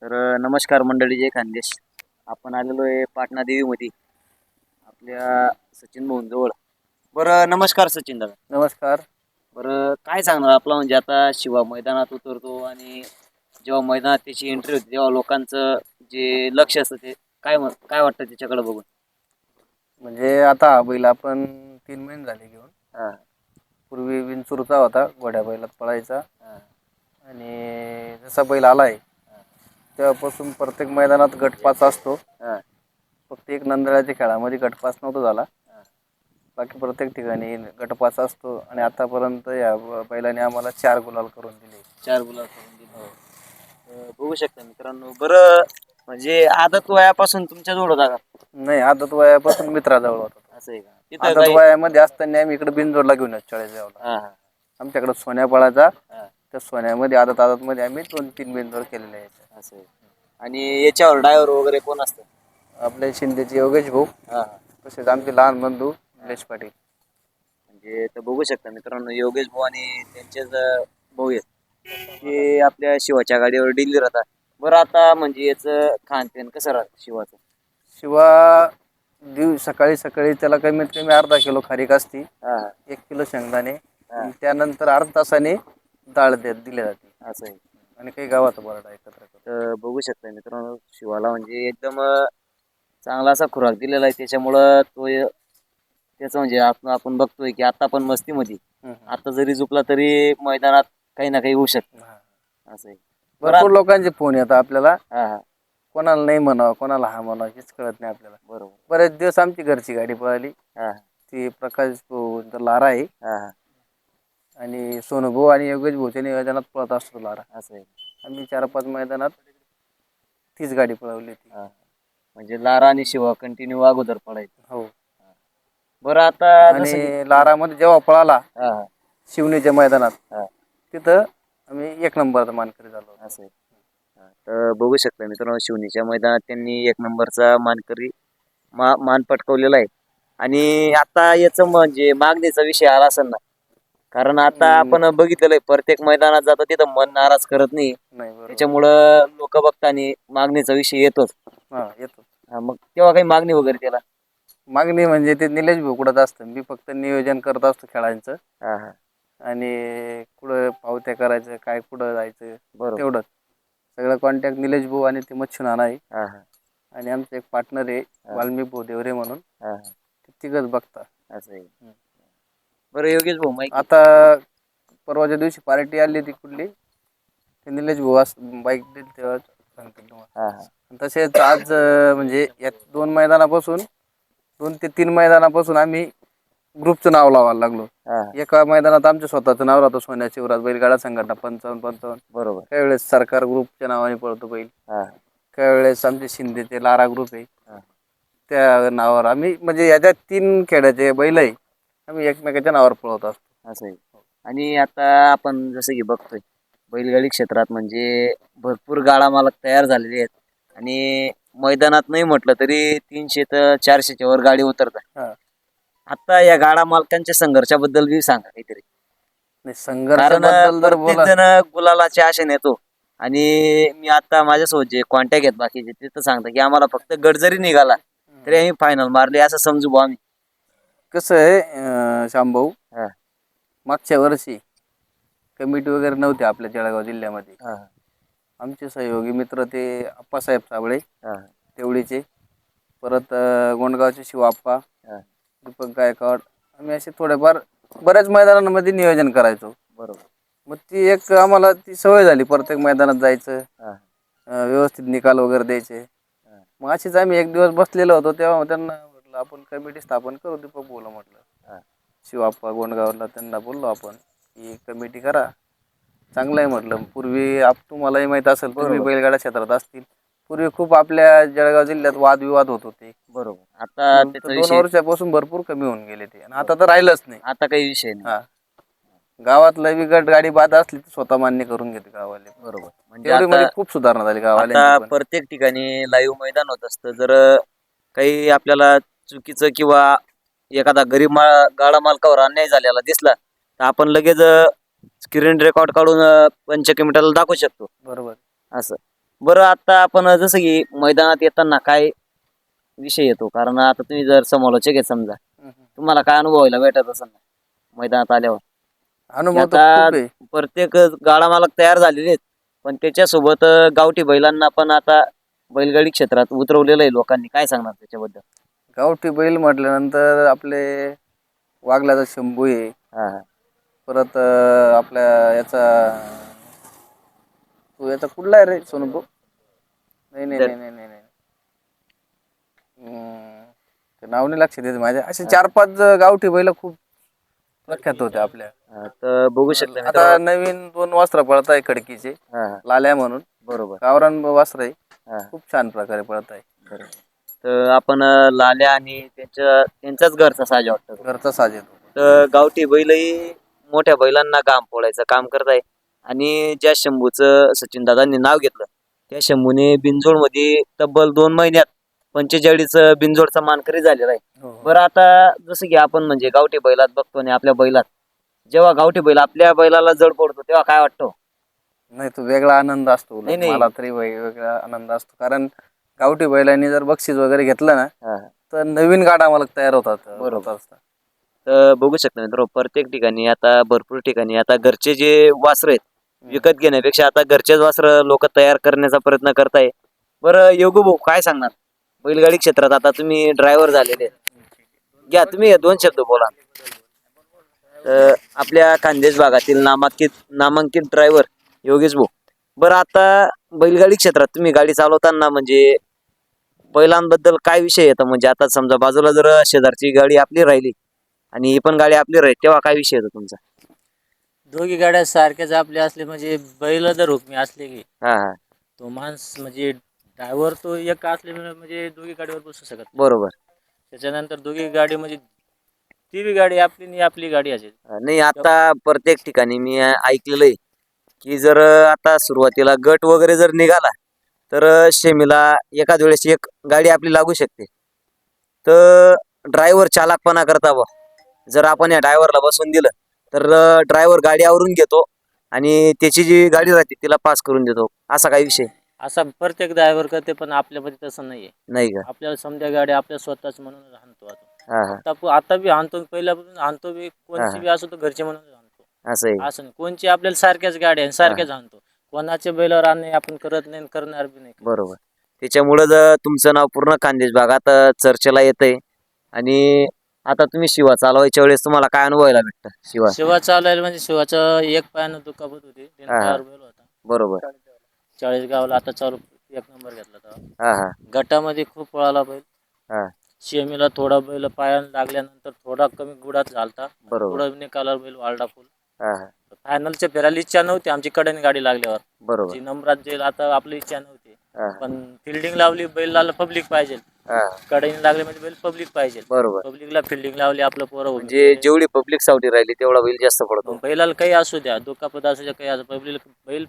तर नमस्कार मंडळी, जय खानदेश. आपण आलेलो आहे पाटणा देवीमध्ये आपल्या सचिन भाऊंजवळ. बरं, नमस्कार सचिन दादा. नमस्कार. बरं, काय सांगणार आपला म्हणजे आता शिवा मैदानात उतरतो आणि जेव्हा मैदानात त्याची एंट्री होती तेव्हा लोकांचं जे लक्ष असतं ते काय वाटतं त्याच्याकडे बघून? म्हणजे आता हा बैल आपण 3 महिने झाले घेऊन. हा, पूर्वी विंचूरचा होता, घोड्या बैलात पळायचा. हा, आणि जसा बैल आलाय तेव्हापासून प्रत्येक मैदानात गटपास असतो. हा, फक्त एक नंदळाच्या खेळामध्ये गटपास नव्हता झाला, हा. बाकी प्रत्येक ठिकाणी गटपास असतो. आणि आतापर्यंत या बैलाने आम्हाला 4 गुलाल करून दिले. 4 गुलाब करून दिले. बघू शकता मित्रांनो. बरं, म्हणजे आदत वयापासून तुमच्या जवळ होता का? नाही, आदत वयापासून मित्राजवळ होता. असं आहे का? तिथं आदत काही वयामध्ये असताना आम्ही इकडे बिनजोडला घेऊन येतो चाळीसगावला. हा, हा, आमच्याकडे सोन्या पळाचा. हा. त्या सोन्यामध्ये आदत मध्ये आम्ही 2-3 बिनजोड केलेले आहेत. असं आहे. आणि याच्यावर ड्रायव्हर वगैरे कोण असतं? आपल्या शिंदेचे योगेश भाऊ, हा, तसेच आमचे लहान बंधू निलेश पाटील. म्हणजे तर बघू शकता मित्रांनो, योगेश भाऊ आणि त्यांचेच भाऊ आहेत ते आपल्या शिवाच्या गाडीवर डिल्ली राहतात. बरं, आता म्हणजे याचं खानपिन कसं राहतं शिवाचं? शिवा सकाळी सकाळी त्याला कमीत कमी अर्धा किलो खारीक असती, हा, 1 किलो शेंगदाणे, हा. आणि त्यानंतर अर्धा तासाने डाळ दिली जाते. असं आहे. आणि काही गावाचा बरडा एकत्र करून. तर बघू शकता मित्रांनो, शिवाला म्हणजे एकदम चांगला असा खुराक दिलेला आहे. त्याच्यामुळं त्याचं म्हणजे आपण बघतोय की आता पण मस्तीमध्ये आता जरी झुकला तरी मैदानात काही ना काही होऊ शकतं. हा. असं आहे. भरपूर लोकांचे फोन येतात आपल्याला, हा, हा. कोणाला नाही म्हणावं, कोणाला हा म्हणावं हेच कळत नाही आपल्याला. बरोबर. बरेच दिवस आमची घरची गाडी पळाली. हा, ती प्रकाश भाऊ लारा आहे, हा, हा. आणि सोनू भाऊ आणि योगेश भाऊच्या नियोजनात पळत असतो लारा. असं आहे. आम्ही 4-5 मैदानात तीच गाडी पळवली ती. हा. म्हणजे लारा आणि शिवा कंटिन्यू अगोदर पडायचं. हो. बरं, आता जसं की आणि लारामध्ये जेव्हा पळाला हा, हा, शिवणीच्या मैदानात, हा. तिथं आम्ही 1 नंबरचा मानकरी झालो. असं आहे. हा, तर बघू शकता मित्रांनो, शिवणीच्या मैदानात त्यांनी 1 नंबरचा मानकरी मान पटकवलेला आहे. आणि आता याचं म्हणजे मागणीचा विषय आला असेल ना, कारण आता आपण बघितलेलं आहे प्रत्येक मैदानात जातो तिथं मन नाराज करत नाही. नाही, बरोबर. त्याच्यामुळं लोक बघताना मागणीचा विषय येतोच. हा, येतो. हा, मग तेव्हा काही मागणी वगैरे त्याला? मागणी म्हणजे ते निलेश भाऊ कुठंच असतं, मी फक्त नियोजन करत असतो खेळांचं. हा, हा. आणि कुठं पावत्या करायचं, काय कुठं जायचं, बरोबर. तेवढंच. सगळं कॉन्टॅक्ट निलेश भाऊ आणि ते मच्छू नाना आहे. हा, हा. आणि आमचं एक पार्टनर आहे वाल्मिक भाऊ देवरे म्हणून, हा, हा. ते तिघच बघता. असं आहे. बरं योगेश भाऊ, माहिती आता परवाच्या दिवशी पार्टी आली ती कुठली, ते निलेश भाऊ बाईक दिली तेव्हा सांगतील तुम्हाला. हा, हा. तसेच आज म्हणजे या 2 ते 3 मैदानापासून आम्ही ग्रुपचं नाव लावायला लागलो. हा, एका मैदानात आमचं स्वतःचं नाव राहतं, सोन्या शिवराज बैलगाडा संघटना 55-55. बरोबर. काही वेळेस सरकार ग्रुपच्या नावाने पळतो बैल, हा, काही वेळेस आमचे शिंदे ते लारा ग्रुप आहे, हा. त्या नावावर आम्ही म्हणजे याच्या 3 खेड्याचे बैल आहे, आम्ही एकमेकाच्या नावावर पळवत असतो. असं आहे. आणि आता आपण जसं की बघतोय बैलगाडी क्षेत्रात म्हणजे भरपूर गाडा मालक तयार झालेले आहेत आणि मैदानात नाही म्हटलं तरी 300 ते 400च्या वर गाडी उतरतात. हा. आता या गाडा मालकांच्या संघर्षाबद्दल बी सांगा काहीतरी. नाही, कारण संघर्षाबद्दल जर प्रत्येक बोला, जण गुलालाच्या आशेने येतो. आणि मी आता माझ्यासोबत जे कॉन्टॅक्ट आहेत बाकीचे ते तर सांगतात की आम्हाला फक्त गड जरी निघाला तरी आम्ही फायनल मारली असं समजू बुवा आम्ही. कसं आहे शामभाऊ, हा, मागच्या वर्षी कमिटी वगैरे नव्हती आपल्या जळगाव जिल्ह्यामध्ये. हा, आमचे सहयोगी मित्र ते अप्पासाहेब साबळे हा, तेवढीचे, परत गोंडगावचे शिवाप्पा, हा. दीपक गायकवाड, आम्ही असे थोडेफार बऱ्याच मैदानांमध्ये नियोजन करायचो. बरोबर. मग ती एक आम्हाला ती सवय झाली, प्रत्येक मैदानात जायचं, हा, व्यवस्थित निकाल वगैरे द्यायचे. हा. मग अशीच आम्ही एक दिवस बसलेलो होतो, तेव्हा त्यांना म्हटलं आपण कमिटी स्थापन करू. दीपक बोला म्हटलं, हा. शिवाप्पा गोंडगावला, त्यांना बोललो आपण की कमिटी करा, चांगलं आहे म्हटलं. पूर्वी तुम्हालाही माहीत असेल, तुम्ही बरोबर. बैलगाडा क्षेत्रात असतील, पूर्वी खूप आपल्या जळगाव जिल्ह्यात वादविवाद होत होते. बरोबर. आता तर त्याचा 2 विषय वर्षापासून भरपूर कमी होऊन गेले ते, आणि आता तर राहिलंच नाही. आता काही विषय नाही. हा, गावातलं विकट गाडी बाद असली तर स्वतः मान्य करून घेते गावाले. बरोबर. म्हणजे तेवढी आता म्हणजे खूप सुधारणा झाली गावाल्यांची आता पण. प्रत्येक ठिकाणी लाईव्ह मैदान होत असतं. जर काही आपल्याला चुकीचं किंवा एखादा गरीब गाडा मालकावर अन्याय झालेला दिसला तर आपण लगेच स्क्रीन रेकॉर्ड काढून पंचकमिटीला दाखवू शकतो. बरोबर. असं बरं आता आपण जसं की मैदानात येताना काय विषय येतो, कारण आता तुम्ही जर समालोचक आहे समजा, तुम्हाला काय अनुभवायला भेटत असेल ना मैदानात आल्यावर, की अनुभव तर आता खूप आहे. प्रत्येक गाडा मालक तयार झालेले आहेत, पण त्याच्यासोबत गावठी बैलांना पण आता बैलगाडी क्षेत्रात उतरवलेलं आहे लोकांनी. काय सांगणार त्याच्याबद्दल? गावठी बैल म्हटल्यानंतर आपले वाघल्याचा शंभू आहे. हा हा. परत आपल्या याचा तो याचा कुठला आहे रे सोनू भाऊ? नाही नाही जर नाही नाही नाही नाही. ते नाव नाही लक्षात येत माझ्या. असे 4-5 गावठी बैल खूप प्रख्यात होते आपल्या. तर बघू शकता आता मित्रांनो. नवीन 2 वस्त्र पळत आहे खडकीचे, हा हा. लाल्या म्हणून बरोबर. गावरान वस्त्र आहे. हा खूप छान प्रकारे पळत आहे. बरोबर. तर आपण लाल्या आणि त्यांच्याच घरचा साजा वाटतं तो. घरचा साज येतो. तर गावठी बैलही मोठ्या बैलांना घाम फोडायचं काम करत आहे. आणि ज्या शंभूचं सचिन दादांनी नाव घेतलं, त्या शंभूने बिनजोडमध्ये तब्बल 2 महिन्यात 45 बिनजोडचा मानकरी झालेला आहे. हो. बरं आता जसं की आपण म्हणजे गावठी बैलात बघतो आणि आपल्या बैलात, जेव्हा गावठी बैल आपल्या बैलाला जड पडतो तेव्हा काय वाटतं? नाही तो वेगळा आनंद असतो उलट. नाही, नाही. मला तरी वेगळा आनंद असतो. कारण गावठी बैलांनी जर बक्षीस वगैरे घेतलं ना, हा, हा. तर नवीन गाडा मालक तयार होतात. बरोबर. होतात. तर बघू शकता मित्र, प्रत्येक ठिकाणी आता भरपूर ठिकाणी आता घरचे जे वासरं आहेत विकत घेण्यापेक्षा आता घरचेच वासरं लोक तयार करण्याचा प्रयत्न करताय. बरं योगू भाऊ काय सांगणार? बैलगाडी क्षेत्रात आता तुम्ही ड्रायव्हर झालेले आहेत. घ्या तुम्ही 2 शब्द बोला. आपल्या खानदेश भागातील नामांकित ड्रायव्हर योगेश भाऊ. बरं आता बैलगाडी क्षेत्रात तुम्ही गाडी चालवताना म्हणजे बैलांबद्दल काय विषय येतो? म्हणजे आता समजा बाजूला जर शेजारची गाडी आपली राहिली आणि ही पण गाडी आपली राहील, तेव्हा काय विषय येतो तुमचा? दोघी गाड्या सारख्याच आपल्या असले म्हणजे बैल जर हुकमी असले की हा हा. तो माणूस म्हणजे ड्रायव्हर तो एक असले म्हणजे दोघी गाडीवर बसू शकत नाही. बरोबर. त्याच्यानंतर दोघी गाडी म्हणजे ती बी गाडी आपली नाही आपली गाडी असेल. नाही आता प्रत्येक ठिकाणी मी ऐकलेलं आहे की जर आता सुरुवातीला गट वगैरे जर निघाला तर शेमीला एखाद वेळेस एक गाडी आपली लागू शकते. तर ड्रायव्हर चालाकपणा करता बा, जर आपण या ड्रायव्हरला बसवून दिलं तर ड्रायव्हर गाडी आवरून घेतो आणि त्याची जी गाडी राहते तिला पास करून देतो. असा काही विषय असा प्रत्येक ड्रायव्हर करते पण आपल्यामध्ये तसं नाहीये. नाही का? आपल्याला समजा गाडी आपल्या स्वतःच म्हणून हाणतो हा हा. आता बी हाणतो, पहिल्यापासून हाणतो बी, कोणची हा. बी असो तो घरचे म्हणून हाणतो. असं आहे. असं नाही कोणची आपल्याला सारख्याच गाड्या आणि सारख्याच हाणतो. कोणाच्या बैलावर आणणे आपण करत नाही आणि करणार बी नाही. बरोबर. त्याच्यामुळं तुमचं नाव पूर्ण खानदेश भागात चर्चेला येतंय. आणि आता तुम्ही शिवा चालवायच्या वेळेस तुम्हाला काय अनुभवायला भेटतं? शिवा चालायला म्हणजे शिवाचं एक पायानं दुखापत होती. हा, हा. बैल होता बरोबर. 40 गावला आता चालू 1 नंबर घेतला तेव्हा. हा हा. गटामध्ये खूप पळाला बैल. हा. शेमीला थोडा बैल पायानं लागल्यानंतर थोडा कमी गुडात झालता. बरोबर. थोडा निकालावर बैल वाळला फुल. हा हा. फायनलच्या फेरायला इच्छा नव्हती आमची कडेने गाडी लागल्यावर. बरोबर. जी नंबरात जाईल आता आपली इच्छा नव्हती. हा. पण फिल्डिंग लावली बैलाला पब्लिक पाहिजे. हा. कडेने लागले म्हणजे बैल पब्लिक पाहिजे. बरोबर. पब्लिकला फिल्डिंग लावली आपलं पोरं म्हणजे जेवढी पब्लिक सावटी राहिली तेवढा बैल जास्त पडतो. मग बैलाला काही असू द्या, दुखापत असू द्या, काही असू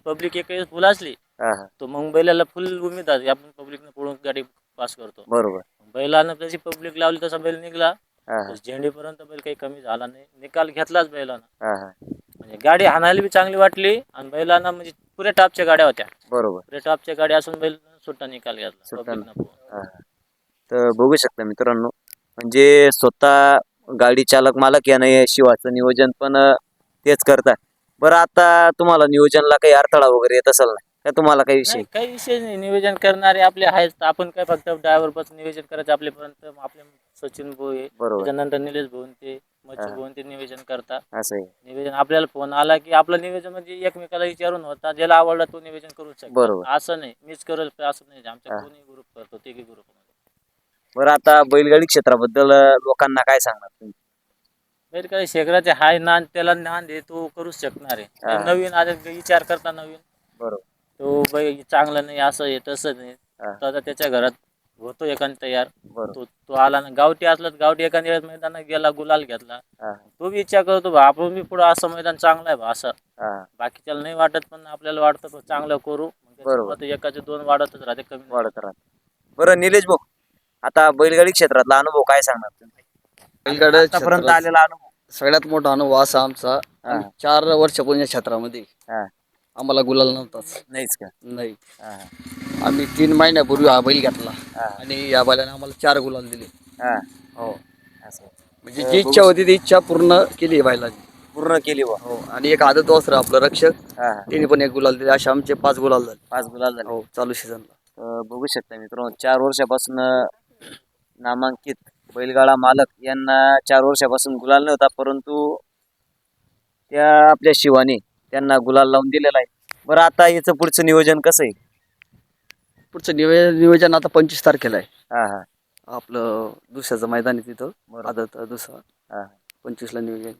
पब्लिक एक वेळेस फुल असली हा हा. तो मग बैलाला फुल उमेद असते आपण पब्लिकने पळून गाडी पास करतो. बरोबर. बैलानं जशी पब्लिक लावली तसा बैल निघला. हा हा. झेंडीपर्यंत बैल काही कमी झाला नाही, निकाल घेतलाच बैलानं. हा हा. म्हणजे गाडी हाणायला बी चांगली वाटली आणि बैलांना म्हणजे पुऱ्या टॉपच्या गाड्या होत्या. बरोबर. पुऱ्या टॉपच्या गाड्या असून बैल सुट्टा निकाल घेतला सुट्टा. public नं. हा. तर बघू शकता मित्रांनो, म्हणजे स्वतः गाडी चालक मालक याने शिवाचं नियोजन पण तेच करतात. बरं आता तुम्हाला नियोजनला काही अडथळा वगैरे येत असेल ना, का तुम्हाला काही विषय? नाही, काही विषय नाही. नियोजन करणारे आपले आहेत. आपण काय फक्त ड्रायव्हर पासून नियोजन करायचं आपल्यापर्यंत. आपले सचिन भाऊ आहे, बरोबर. त्याच्यानंतर निलेश भाऊ ते मच्छू हा. भाऊ ते नियोजन करतात. असं आहे. निवेदन आपल्याला फोन आला की आपलं निवेदन म्हणजे एकमेकाला विचारून होता, ज्याला आवडला तो निवेदन करू शकतो. बरोबर. असं नाही मीच करेल असं नाही. आमच्या हा. कोणी ग्रुप करतो, तिघी ग्रुप. बरं आता बैलगाडी क्षेत्राबद्दल लोकांना काय सांगणार तुम्ही? बैल काही शेखराचे हाय नान त्याला नान दे तो करूच शकणार आहे. हा. नवीन आता विचार करता नवीन बरोबर. तो बैल चांगला नाही असं आहे तसं नाही. हा. तर आता त्याच्या घरात होतो एखादा तयार. बरोबर. तो आला ना गावठी असला तर गावठी एखाद्या वेळेस मैदानात गेला गुलाल घेतला. हा. तो बी विचार करतो बा आपण बी पुढं असं मैदान चांगलं आहे बा असं. हा. बाकीच्याला नाही वाटत पण आपल्याला वाटतं बा चांगलं करू. बरोबर. मग एकाचे 2 वाढतच राहते कमी नाही. वाढत राहत. बरं निलेश भाऊ, आता बैलगाडी क्षेत्रातला अनुभव काय सांगणार तुम्ही? बैलगाडी आतापर्यंत क्षेत्रात आलेला अनुभव. सगळ्यात मोठा अनुभव असा आमचा, हा. 4 वर्षापूर्वी या क्षेत्रामध्ये हा. आम्हाला गुलाल नव्हताच. नाहीच का? नाही, हा आम्ही 3 महिन्यापूर्वी हा बैल घेतला हा आणि या बैलाने आम्हाला 4 गुलाल दिले. हा हो, असं म्हणजे तर जी बघू इच्छा होती ती इच्छा पूर्ण केली बैलाची. पूर्ण केली बा. हो, आणि एक आदत वासर आपलं रक्षक, हा तिने पण एक गुलाल दिले. असे आमचे 5 गुलाल झाले. 5 गुलाल झाले. हो, चालू सीझनला. बघू शकता मित्रांनो, 4 वर्षापासून नामांकित बैलगाडा मालक यांना 4 वर्षापासून गुलाल नव्हता, परंतु त्या आपल्या शिवाने त्यांना गुलाल लावून दिलेला आहे. बरं, आता याचं पुढचं नियोजन कसं आहे? पुढचं नियोजन आता 25 तारखेला आहे. हा हा आपलं दुसऱ्याचं मैदान आहे तिथं, बरोबर. आदत दुसरा हा 25ला नियोजन.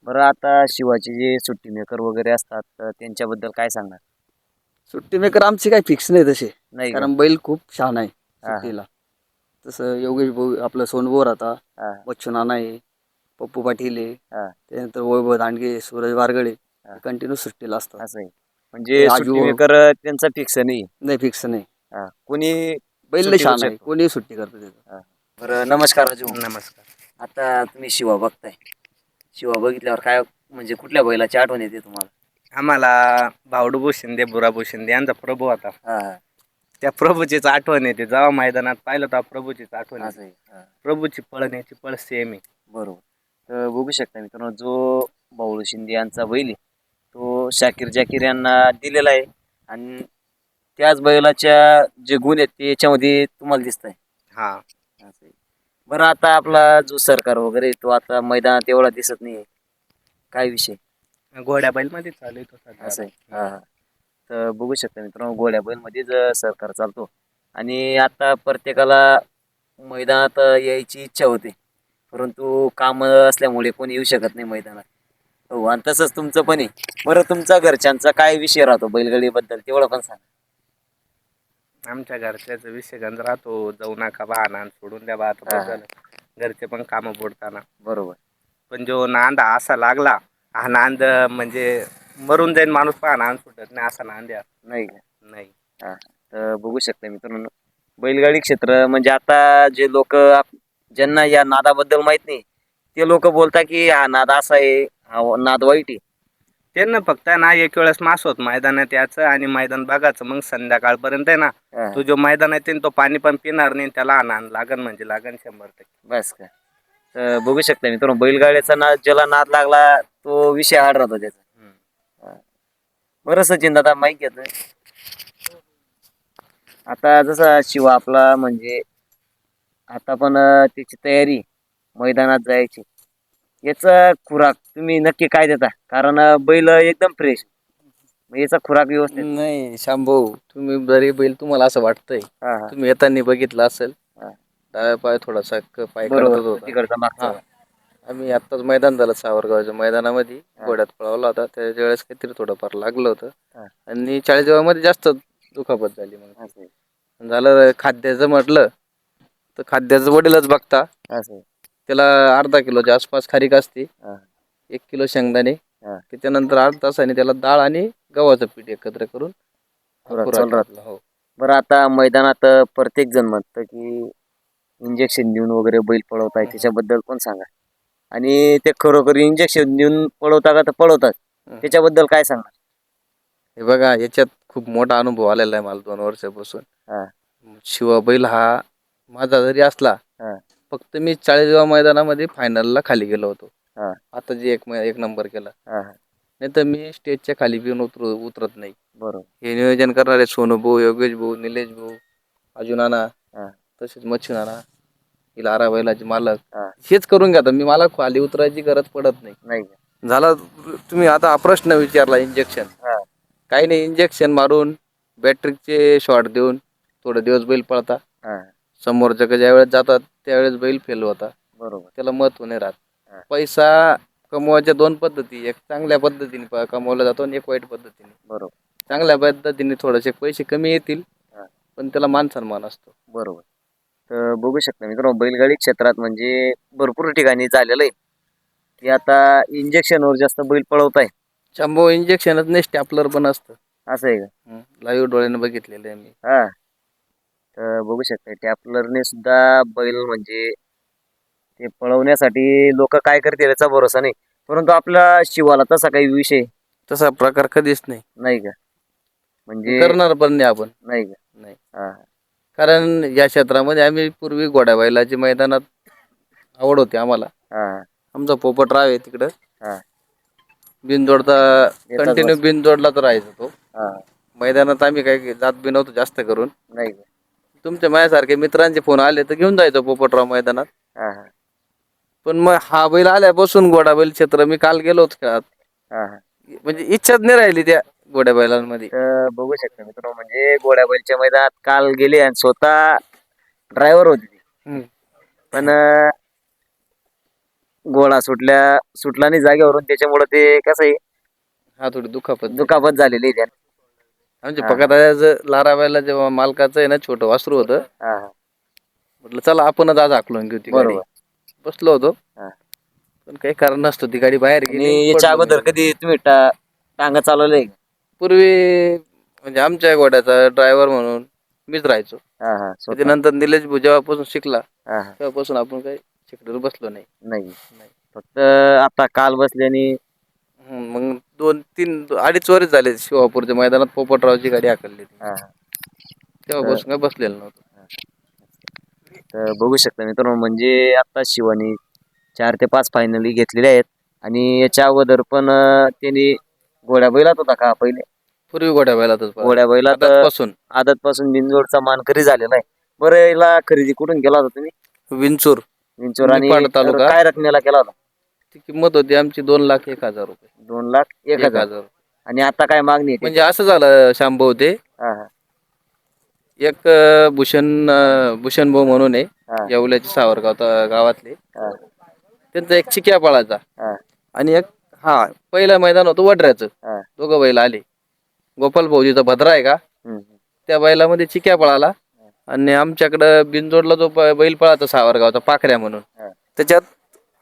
बरं, आता शिवाचे जे सुट्टी मेकर वगैरे असतात तर त्यांच्याबद्दल काय सांगणार? सुट्टी मेकर आमची काही फिक्स नाही तसे, नाही का? कारण बैल खूप छान आहे हा. सुट्टीला. तसं योगेश भाऊ, आपलं सोनभोर आता, हा बच्चू नाना आहे, पप्पू पाटील आहे, हा त्यानंतर वैभव दांडगे, सूरज वारगडे हा. कंटिन्यू सुट्टीला असतात. असं आहे. ते म्हणजे आजू सुट्टी मेकर त्यांचा फिक्स नाही. नाही, फिक्स नाही. हा, कोणी बैल लय सुट्टी करू छान आहे, शकतो. कोणी सुट्टी करतं त्याचं. हा. बरं, नमस्कार राजू. नमस्कार. आता तुम्ही शिवा बघताय, शिवा बघितल्यावर काय म्हणजे कुठल्या बैलाची आठवण येते तुम्हाला? आम्हाला भावडूभाऊ शिंदे, बुराभाऊ शिंदे यांचा प्रभू होता. हा त्या प्रभूचीच आठवण येते. जेव्हा मैदानात पाहिलं तेव्हा प्रभूचीच आठवण येते. असं आहे. हा, प्रभूची पळण्याची पळ सेम आहे. बरोबर. तर बघू शकता मित्रांनो, जो बावळू शिंदे यांचा बैल आहे, तो शाकीर जाकीर यांना दिलेला आहे आणि त्याच बैलाच्या जे गुण आहेत ते याच्यामध्ये तुम्हाला दिसत आहे. हा, असं आहे. बरं, आता आपला जो सरकार वगैरे आहे, तो आता मैदानात एवढा दिसत नाही. काय विषय? घोड्या बैल मध्ये चालू आहे तो सध्या. असं आहे. हा हा. तर बघू शकता मित्रांनो, घोड्या बैलमध्येच सरकार चालतो आणि आता प्रत्येकाला मैदानात यायची इच्छा होते, परंतु काम असल्यामुळे कोणी येऊ शकत नाही मैदानात. हो, आणि तसंच तुमचं पण आहे. बरं, तुमचा घरच्यांचा काय विषय राहतो बैलगाडीबद्दल तेवढं पण सांगा. आमच्या घरच्याचा विषय गंज राहतो, जाऊ नका वाहना सोडून द्या बा, आता बस झालं. घरचे पण कामं बुडताना. बरोबर. पण जो नांद असा लागला, हा नांद म्हणजे मरून जाईन माणूस, पहा नांद सुटत नाही असा नांद आहे. नाही का? नाही. हा. तर बघू शकता मित्रांनो, बैलगाडी क्षेत्र म्हणजे आता जे लोक ज्यांना या नादाबद्दल माहित नाही, ते लोक बोलतात की हा नाद असा आहे, हा नाद वाईट आहे. त्यांना फक्त ना एक वेळेस मास होत मैदानात याचं आणि मैदान बघायचं, मग संध्याकाळपर्यंत आहे ना, हा. तो जो मैदान आहे तो पाणी पण पिणार नाही, त्याला आनंद लागन म्हणजे लागन 100%. बस का? तर बघू शकता मित्रांनो, बैलगाड्याचा नाद ज्याला नाद लागला तो विषय हार्ड राहतो त्याचा. बरं सचिन दादा, माहित घेतोय आता जसा शिवा आपला म्हणजे आता पण त्याची तयारी मैदानात जायची, याचा खुराक तुम्ही नक्की काय देता? कारण बैल एकदम फ्रेश, याचा खुराक व्यवस्थित. नाही शांभाऊ, तुम्ही जरी बैल तुम्हाला असं वाटतंय, हा हा तुम्ही येताना बघितलं असेल, हा. डाव्या पाय थोडासा पाय कडकत बरोबर, होता. तिकडचा मागचा. हा. आम्ही आत्ताच मैदान झालं सावरगावच्या मैदानामध्ये, हा. घोड्यात पळवला होता, त्याच्या वेळेस काहीतरी थोडंफार लागलं होतं हा. आणि 40 मध्ये जास्त दुखापत झाली. मग असं आहे. झालं खाद्याचं म्हटलं तर खाद्याचं वडीलच बघता, असं आहे. त्याला अर्धा किलोच्या आसपास खारीक असते, हा. 1 किलो शेंगदाणे, हा. त्याच्यानंतर अर्धा तासाने त्याला डाळ आणि गव्हाचं पीठ एकत्र करून खुराक खुराक चालू राहतो. आपला. हो. बरं, आता मैदानात प्रत्येक जण म्हणतं की इंजेक्शन देऊन वगैरे बैल पळवताय, त्याच्याबद्दल पण सांगा. आणि ते खरोखर इंजेक्शन देऊन पळवता का तर पळवतात, त्याच्याबद्दल काय सांगा? हे बघा, याच्यात खूप मोठा अनुभव आलेला आहे मला 2 वर्षापासून. हा शिवा बैल हा माझा जरी असला, हा फक्त मी 40 मैदानामध्ये फायनलला खाली गेलो होतो. हा आता जे एक नंबर केला, हा. नाही तर मी स्टेजच्या खाली पिऊन उतरत नाही. बरोबर. हे नियोजन करणारे सोनू भाऊ, योगेश भाऊ, निलेश भाऊ, अजून नाना, हा तसेच मच्छू नाना, इलारा बैलाचे मालक, हा. हेच करून घेतात. मी मला खाली उतरायची गरज पडत नाही. नाही का? झाला तुम्ही आता हा प्रश्न विचारला इंजेक्शन, हा काही नाही, इंजेक्शन मारून बॅटरीचे शॉट देऊन थोडे दिवस बैल पळता, हा. समोरच्या ज्यावेळेस जातात त्यावेळेस बैल फेल होता, बरोबर. त्याला महत्व नाही राहत. हा. पैसा कमवायच्या 2 पद्धती, एक चांगल्या पद्धतीने कमवला जातो आणि एक वाईट पद्धतीने. बरोबर. चांगल्या पद्धतीने थोडेसे पैसे कमी येतील, हा. पण त्याला मान सन्मान असतो. बरोबर. तर बघू शकता मित्रांनो, बैलगाडी क्षेत्रात म्हणजे भरपूर ठिकाणी झालेलं आहे की आता इंजेक्शनवर जास्त बैल पळवताय. शंभो इंजेक्शनच नाही, स्टॅपलर पण असतं. असं आहे का? लाईव्ह डोळ्याने बघितलेलं आहे मी. हा. तर बघू शकता टॅपलरने सुद्धा बैल म्हणजे ते पळवण्यासाठी लोक काय करतील याचा भरोसा नाही, परंतु आपला शिवाला तसा काही विषय तसा प्रकार कधीच नाही. नाही का? म्हणजे करणार पण नाही आपण. नाही का? नाही. हा कारण या क्षेत्रामध्ये आम्ही पूर्वी घोड्या बैलाची मैदानात आवड होती आम्हाला. हा आमचा पोपटराव आहे तिकडं हा बिनजोडचा, येताच कंटिन्यू बस. बिनजोडलाच राहायचा तो. हा मैदानात आम्ही काही जात बी नव्हतो जास्त करून. नाही का? तुमच्या माझ्यासारखे मित्रांचे फोन आले तर घेऊन जायचो पोपटराव मैदानात. हा हा पण मग हा बैल आल्यापासून घोडा बैल क्षेत्र मी काल गेलो होतो खेळात, हा हा. म्हणजे इच्छाच नाही राहिली त्या घोड्या बैलांमध्ये. तर बघू शकता मित्रांनो, म्हणजे घोड्याबैलच्या मैदानात काल गेले आणि स्वतः ड्रायव्हर होते ती. हम्म. पण घोडा सुटला नाही जागेवरून, त्याच्यामुळे ते कसं आहे, हा थोडी दुखापत झाली. दुखापत झालेली आहे त्याला. आमच्या हा. पकादाचं लाराबाईला जेव्हा मालकाचं आहे ना छोटं वासरू होतं, हा हा म्हटलं चला आपणच आज हाकलून घेऊ ती गाडी. बरोबर. बसलो होतो, हा. पण काही कारण नसतं ती गाडी बाहेर आणि गेली, याच्या पडलो मी अगोदर तिथे. कधी तुम्ही टांगा चालवलंय का? पूर्वी म्हणजे आमच्या घोड्याचा ड्रायव्हर म्हणून मीच राहायचो. हा हा स्वतः. त्याच्यानंतर निलेश भाऊ जेव्हापासून शिकला हा हा तेव्हापासून आपण काही शिकलेलो बसलो नाही. नाही फक्त आता काल बसल्याने. मग 2-3 अडीच वर्ष झाले शिवापूरच्या मैदानात पोपटरावची गाडी हाकलली होती. हा हा. तेव्हापासून काय बसलेलं नव्हतं. तर बघू शकता मित्रांनो, म्हणजे आता शिवानी 4 ते 5 फायनली घेतलेल्या आहेत. आणि याच्या अगोदर पण त्यांनी घोड्या बैलात होता का पहिले? पूर्वी घोड्या बैलातच घोड्या बैलात पासून आदतपासून बिनजोडचा मानकरी झालेला आहे. बरं, याला खरेदी कुठून केला होता तुम्ही? विंचूर विंचूर. आणि निफाड तालुका. काय रकमेला केला होता? ती किंमत होती आमची 2,01,000 रुपये. 2,01,000. 1,000. आणि आता काय मागणी आहे म्हणजे असं झालं शांभाऊ ते हा हा एक भूषण भाऊ म्हणून आहे हा येवल्याचे सावरगाव गावातले, हा त्यांचा एक चिक्या पळाचा हा आणि एक पहिलं मैदान होतं वडऱ्याचं. हा. दोघं बैल आले. गोपाल भाऊजीचा भद्रा आहे का हम्म. त्या बैलामध्ये चिक्या पळाला. आणि आमच्याकडं बिनजोडला जो बैल पळाचा सावरगावचा पाखऱ्या म्हणून, हा. त्याच्यात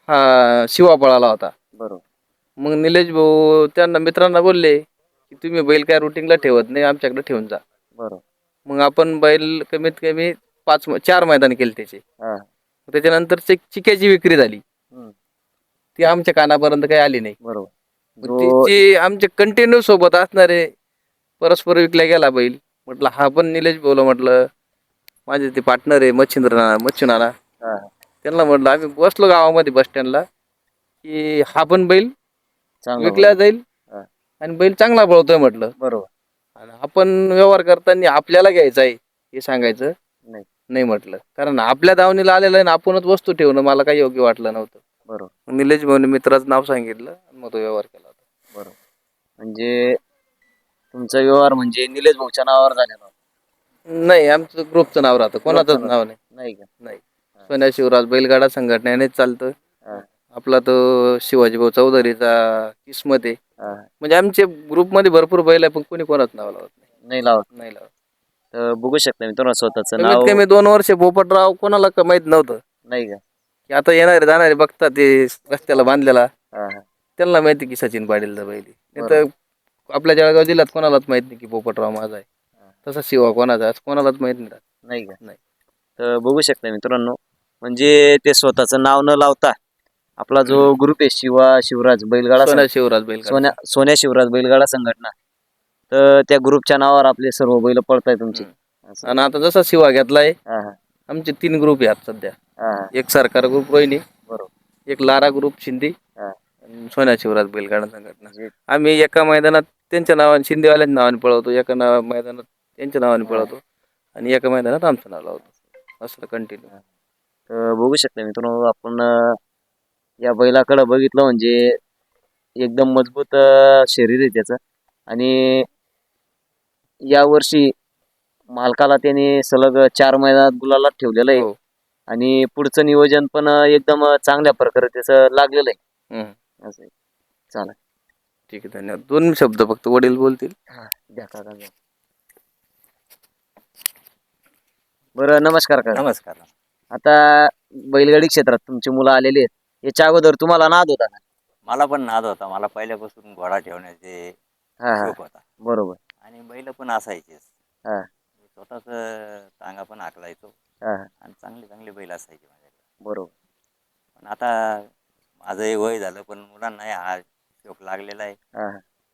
हा शिवा पळाला होता. बरोबर. मग निलेश भाऊ त्यांना मित्रांना बोलले की तुम्ही बैल काय रुटीनला ठेवत नाही, आमच्याकडे ठेवून जा. बरोबर. मग आपण बैल कमीत कमी 4 मैदान केले त्याचे. हा. त्याच्यानंतर चिक्याची विक्री झाली, हम्म. ती आमच्या कानापर्यंत काही आली नाही. बरोबर. मग तिची आमचे कंटिन्यू सोबत असणारे परस्पर विकल्या गेला बैल. म्हटलं हा पण निलेश भाऊला म्हटलं माझे ते पार्टनर आहे मच्छू नाना, हा. त्यांना म्हटलं आम्ही बसलो गावामध्ये बस स्टँडला की हा पण बैल चांगला विकला जाईल हा. आणि बैल चांगला पळतोय म्हटलं. बरोबर. आणि आपण व्यवहार करताना आपल्याला घ्यायचा आहे हे सांगायचं नाही. नाही म्हटलं, कारण आपल्या दावणीला आलेलं आहे ना आपणच वस्तू ठेवणं मला काही योग्य वाटलं नव्हतं. बरोबर. मग निलेश भाऊने मित्राचं नाव सांगितलं आणि मग तो व्यवहार केला होता. बरोबर. म्हणजे तुमचा व्यवहार म्हणजे निलेश भाऊच्या नावावर झालेला होता? नाही, आमचं ग्रुपचं नाव राहतं, कोणाचंच नाव नाही. नाही का? नाही. सोन्या शिवराज बैलगाडा संघटनेनेच चालतं. हा. आपला तो शिवाजी भाऊ चौधरीचा किस्मत आहे. हा. म्हणजे आमच्या ग्रुपमध्ये भरपूर बैल आहे पण कोणी कोणाच नाव लावत नाही लावत. नाही लावत. तर बघू शकता मित्रांनो, स्वतःच कमीत नाव. कमी 2 वर्ष पोपटराव कोणाला माहित नव्हतं नाही का? की आता येणारे जाणारे बघतात ते रस्त्याला बांधलेला, हा हा त्यांना माहिती की सचिन पाटीलचा बैल आहे. नाही बरोबर. तर आपल्या जळगाव जिल्ह्यात कोणालाच माहित नाही की पोपटराव माझा आहे. तसा शिवा कोणाचा आहे कोणालाच माहित नाही. नाही का? नाही. तर बघू शकता मित्रांनो, म्हणजे ते स्वतःचं नाव न लावता आपला जो ग्रुप आहे शिवराज बैलगाडा सोन्या शिवराज बैलगाडा. सोन्या शिवराज बैलगाडा संघटना, तर त्या ग्रुपच्या नावावर आपले सर्व बैल पळताय तुमचे. असं. आणि आता जसा शिवा घेतलाय हा हा आमचे 3 ग्रुप आहेत सध्या. हा हा. एक सरकार ग्रुप रोहिणी, बरोबर. एक लारा ग्रुप शिंदे हा. आणि सोन्या शिवराज बैलगाडा संघटना. म्हणजे आम्ही एका मैदानात त्यांच्या नावाने शिंदेवाल्यांच्या नावाने पळवतो, एका मैदानात त्यांच्या नावाने पळवतो आणि एका मैदानात आमचं नाव लावतो, असं कंटिन्यू. तर बघू शकता मित्रांनो, आपण या बैलाकडे बघितलं म्हणजे एकदम मजबूत शरीर आहे त्याचं. आणि यावर्षी मालकाला त्याने सलग 4 मैदानात गुलालात ठेवलेलं आहे. हो. आणि पुढचं नियोजन पण एकदम चांगल्या प्रकारे त्याचं लागलेलं आहे. असं आहे. चालेल. ठीक आहे, धन्यवाद. 2 शब्द फक्त वडील बोलतील. हा द्या काका द्या. बरं, नमस्कार काका. नमस्कार. आता बैलगाडी क्षेत्रात तुमची मुलं आलेली आहेत. याच्या अगोदर तुम्हाला नाद होता का? मला पण नाद होता. मला पहिल्यापासून घोडा ठेवण्याचे हा हा शौक होता बरोबर. आणि बैल पण असायचेच. हा मी स्वतःच टांगा पण हाकलायचो हा आणि चांगले चांगले बैल असायचे माझ्याकडे. बरोबर. पण आता माझंही वय झालं पण मुलांना हा शौक लागलेला आहे. हा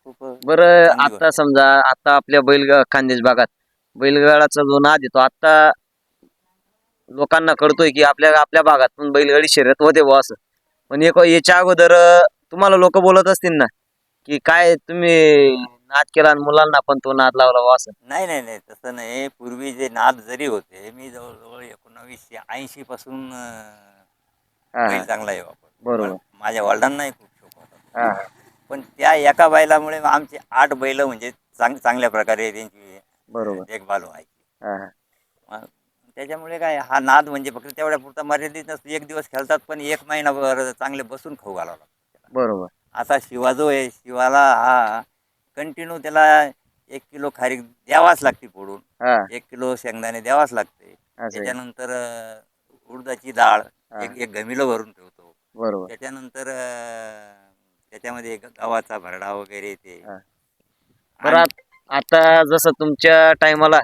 खूप बरं चांगली आता समजा आता आपल्या खानदेश भागात बैलगाडाचा जो नाद येतो आता लोकांना कळतोय की आपल्या आपल्या भागात पण बैलगाडी शर्यत होते बुवा असं. पण याच्या अगोदर तुम्हाला लोक बोलत असतील ना की काय तुम्ही नाद केला आणि मुलांना पण तो नाद लावला बुवा असं. नाही नाही नाही तसं नाही. पूर्वी जे नाद जरी होते, मी जवळजवळ 1980 पासून हा बैल हा चांगला आहे वापर. बरोबर. माझ्या वडिलांनाही खूप शौक होता. हा हा पण त्या एका बैलामुळे आमचे 8 बैल म्हणजे चांगल्या प्रकारे त्यांची बरोबर. देखभाल व्हायची. हा हा मग त्याच्यामुळे काय हा नाद म्हणजे फक्त तेवढ्या पुरता मर्यादित नसतो. एक दिवस खेळतात पण 1 महिनाभर चांगले बसून खाऊ घालावं लागतं. बरोबर. आता शिवा जो आहे, शिवाला हा कंटिन्यू त्याला 1 किलो खारीक द्यावाच लागते फोडून. हा 1 किलो शेंगदाणे द्यावाच लागते. असं आहे. त्याच्यानंतर उडदाची डाळ हा एक एक घमिलं भरून ठेवतो. बरोबर. त्याच्यानंतर त्याच्यामध्ये गव्हाचा भरडा वगैरे ते. हा. बरं आणि आता जसं तुमच्या टायमाला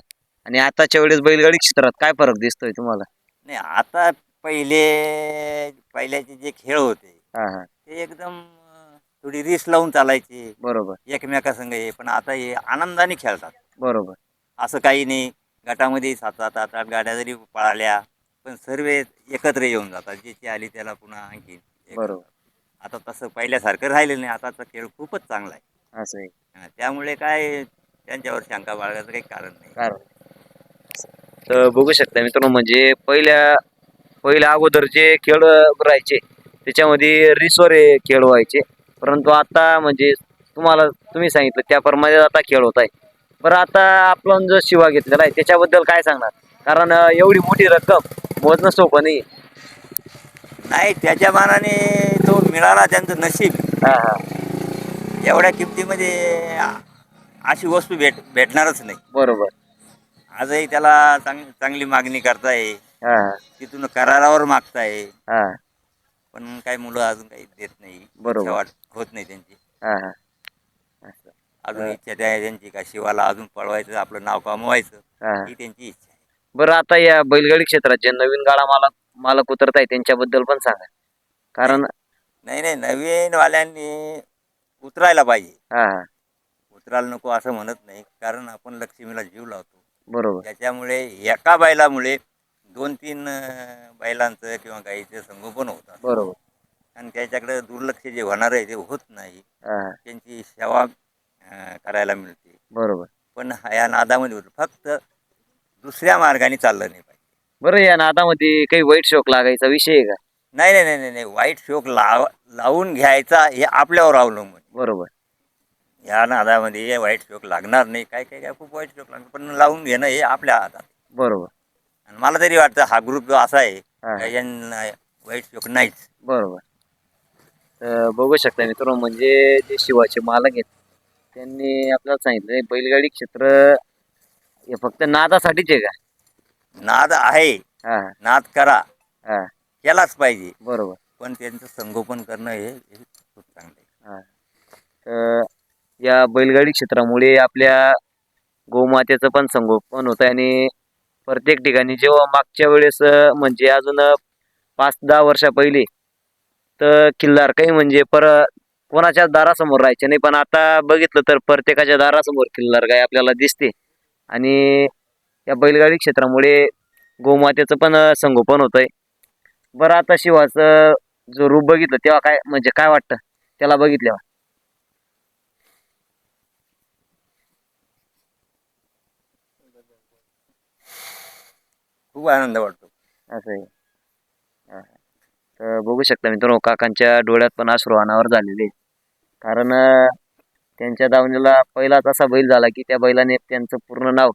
आणि आताच्या वेळेस बैलगाडी क्षेत्रात काय फरक दिसतोय तुम्हाला? नाही आता पहिल्याचे जे खेळ होते हा हा ते एकदम थोडी रीस लावून चालायचे. बरोबर. एकमेकासंग हे पण आता हे आनंदाने खेळतात. बरोबर. असं काही नाही. गटामध्ये 7-7, 8-8 गाड्या जरी पळाल्या पण सर्व एकत्र येऊन जातात. ज्याची आली त्याला पुन्हा आणखी हे बरोबर. करतात. आता तसं पहिल्यासारखं राहिलेलं नाही. आताचा खेळ खूपच चांगला आहे. असं आहे. त्यामुळे काय त्यांच्यावर शंका बाळगायचं काही कारण नाही. कारण तर बघू शकता मित्रांनो म्हणजे पहिल्या अगोदर जे खेळ राहायचे त्याच्यामध्ये रिसवर खेळ व्हायचे. परंतु आता म्हणजे तुम्ही सांगितलं त्याप्रमाणे आता खेळ होत आहे. बरं आता आपण जो शिवा घेतलेला आहे त्याच्याबद्दल काय सांगणार? कारण एवढी मोठी रक्कम मोजणं सोपं नाही. नाही त्याच्या मानाने तो मिळाला त्यांचं नशीब. हा हा एवढ्या किमतीमध्ये अशी वस्तू भेटणारच नाही. बरोबर. आजही त्याला चांगली मागणी करताय. हा हा तिथून करारावर मागताय. हा पण काही मुलं अजून काही देत नाही. इच्छा बरोबर. होत नाही त्यांची. हा हा असं. अजून इच्छा त्यांची का शिवाला अजून पळवायचं, आपलं नाव कमवायचं, हा हा ही त्यांची इच्छा आहे. बरं आता या बैलगाडी क्षेत्रात जे नवीन गाडा मालक उतरत आहे त्यांच्याबद्दल पण सांगा. कारण नाही नाही नवीन वाल्यांनी उतरायला पाहिजे. हा हा उतरायला नको असं म्हणत नाही. कारण आपण लक्ष्मीला जीव लावतो. बरोबर. त्याच्यामुळे एका बैलामुळे 2-3 बैलांचं किंवा गाईचं संगोपन होतं. बरोबर. आणि त्याच्याकडे दुर्लक्ष जे होणार आहे ते होत नाही. हा हा त्यांची सेवा करायला मिळते. बरोबर. पण या नादामध्ये होतं फक्त दुसऱ्या मार्गाने चाललं नाही पाहिजे. बरं या नादामध्ये काही वाईट शोक लागायचा विषय आहे का? नाही नाही नाही नाही नाही वाईट शोक लावून घ्यायचा हे आपल्यावर अवलंबून. बरोबर. या नादामध्ये वाईट शोक लागणार नाही. काय काय काय खूप वाईट शोक लागणार पण लावून घेणं हे आपल्या हातात. बरोबर. आणि मला तरी वाटतं हा ग्रुप जो असा आहे हा. का यांना वाईट शोक नाहीच. बरोबर. तर बघू शकता मित्रांनो म्हणजे जे शिवाचे मालक आहेत त्यांनी आपल्याला सांगितलं बैलगाडी क्षेत्र हे फक्त नादासाठीच आहे का? नाद आहे. हा नाद करा. हा केलाच पाहिजे. बरोबर. पण त्यांचं संगोपन करणं हे खूप चांगलं आहे. हा तर या बैलगाडी क्षेत्रामुळे आपल्या गोमातेचं पण संगोपन होतं आणि प्रत्येक ठिकाणी जेव्हा मागच्या वेळेस म्हणजे अजून 5-10 वर्षा पहिले तर किल्लार काही म्हणजे कोणाच्या दारासमोर राहायचे नाही. पण आता बघितलं तर प्रत्येकाच्या दारासमोर किल्लार गाय आपल्याला दिसते आणि या बैलगाडी क्षेत्रामुळे गोमातेचं पण संगोपन होतंय. बरं आता शिवाचं जो रूप बघितलं तेव्हा काय म्हणजे काय वाटतं त्याला बघितल्यावर? खूप आनंद वाटतो. असं आहे. हा. तर बघू शकता मित्रांनो काकांच्या डोळ्यात पण अश्रू अनावर झालेले आहेत. कारण त्यांच्या दावणीला पहिलाच असा बैल झाला की त्या बैलाने त्यांचं पूर्ण नाव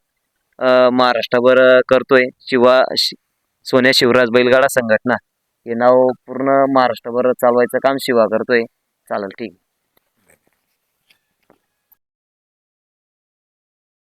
महाराष्ट्रभर करतोय. सोन्या शिवराज बैलगाडा संघटना हे नाव पूर्ण महाराष्ट्रभर चालवायचं काम शिवा करतोय. चालेल ठीक.